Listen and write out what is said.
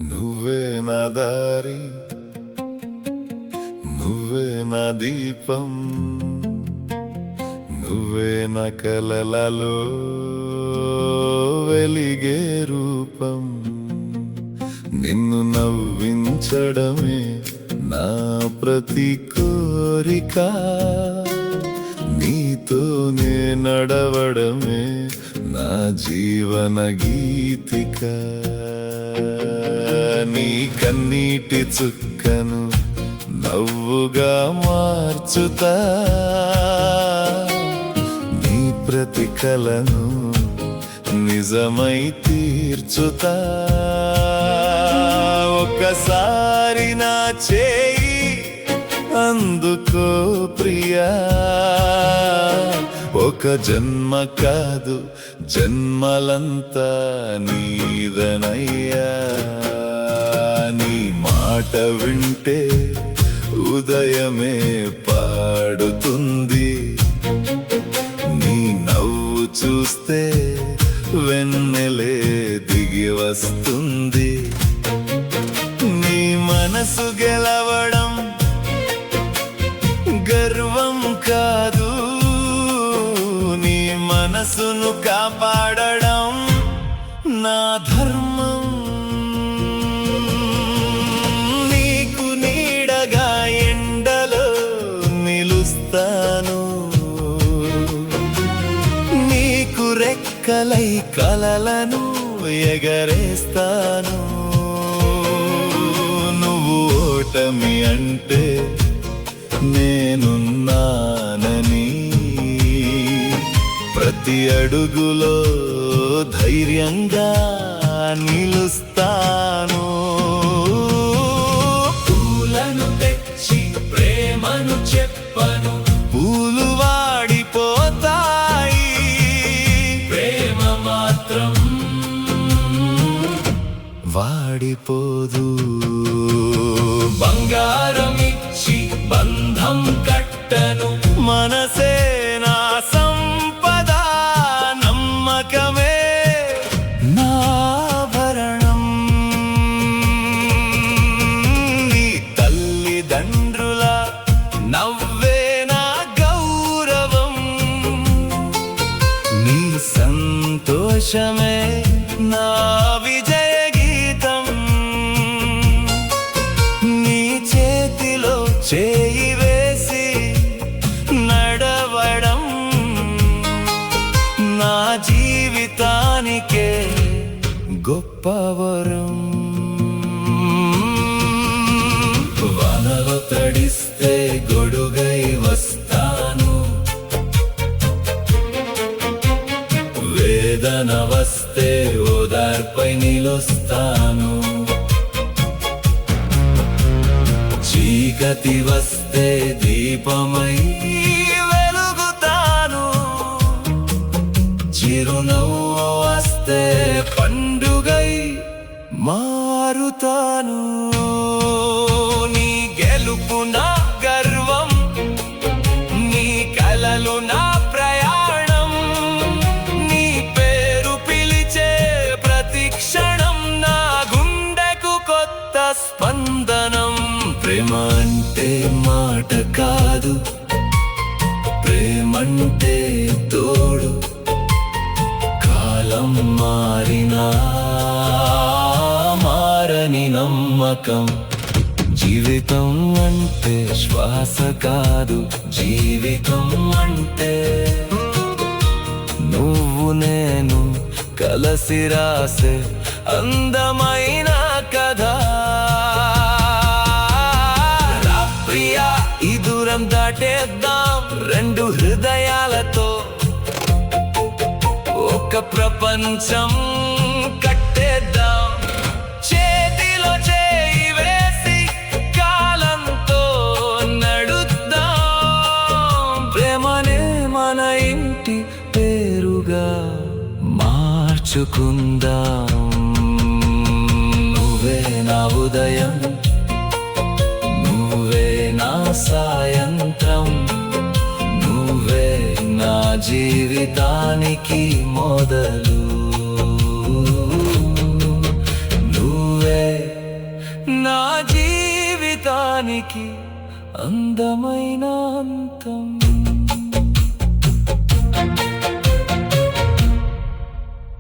నువ్వే నా దారి, నువ్వే నా దీపం, నువ్వే నా కలలలో వెలిగే రూపం. నిన్ను నవ్వించడమే నా ప్రతి కోరిక, నీతోనే నడవడమే నా జీవన గీతిక. నీ కన్నీటి చుక్కను నవ్వుగా మార్చుతా, నీ ప్రతి కలను నిజమై తీర్చుతా. ఒక్కసారి నా చేయి అందుకో ప్రియా, ఒక జన్మ కాదు జన్మలంతా నీదనయ్యా. నీ మాట వింటే ఉదయమే పాడుతుంది, నీ నవ్వు చూస్తే వెన్నెలే దిగి వస్తుంది. నీ మనసు గెలవడం గర్వం కాదు, నీ మనసును కాపాడడం నా ధర్మం. నీకు నీడగా ఎండలో నిలుస్తాను, నీకు రెక్కలై కలలను ఎగరేస్తాను. నువ్వు ఓటమి అంటే నేనున్నానని, ప్రతి అడుగులో ధైర్యంగా నిలుస్తాను. పూలను తెచ్చి ప్రేమను చెప్పను, పూలు వాడిపోతాయి, ప్రేమ మాత్రం వాడిపోదు. బంగారం ఇచ్చి బంధం కట్టను, మనసే నా సంపద, నమ్మకమే నా ఆభరణం. నీ తల్లిదండ్రుల నవ్వే నా గౌరవం, నీ సంతోషమే నా విజయ గీతం. నీ చేతిలో చేయి వేసి నడవడం నా జీవితానికే గొప్ప వరం. వానలో తడిస్తే గొడుగై వస్తాను, వేదన వస్తే ఓదార్పై నిలుస్తాను. చీకటి వస్తే దీపమై వెలుగుతాను, చిరునవ్వు వస్తే పండుగై మారుతాను. నీ గెలుపు నా గర్వం, నీ కలలు నా ప్రయాణం, నీ పేరు పిలిచే ప్రతి క్షణం నా గుండెకు కొత్త స్పందనం. ప్రేమ అంటే మాట కాదు, ప్రేమంటే తోడు. కాలం మారినా మారని నమ్మకం. జీవితం అంటే శ్వాస కాదు, జీవితం అంటే నువ్వు నేను కలసి రాసే అందమైన కథ. రా ప్రియా, ఈ దూరం దాటేద్దాం రెండు హృదయాలతో, ఒక ప్రపంచం కట్టేద్దాం. చేతిలో చేయి వేసి కాలంతో నడుద్దాం, ప్రేమనే మన ఇంటి పేరుగా మార్చుకుందాం. నువ్వే నా ఉదయం, నువ్వే నా సాయంత్రం, నువ్వే నా జీవితానికి మొదలు. నువ్వే జీవితానికి అందమైన అంతం.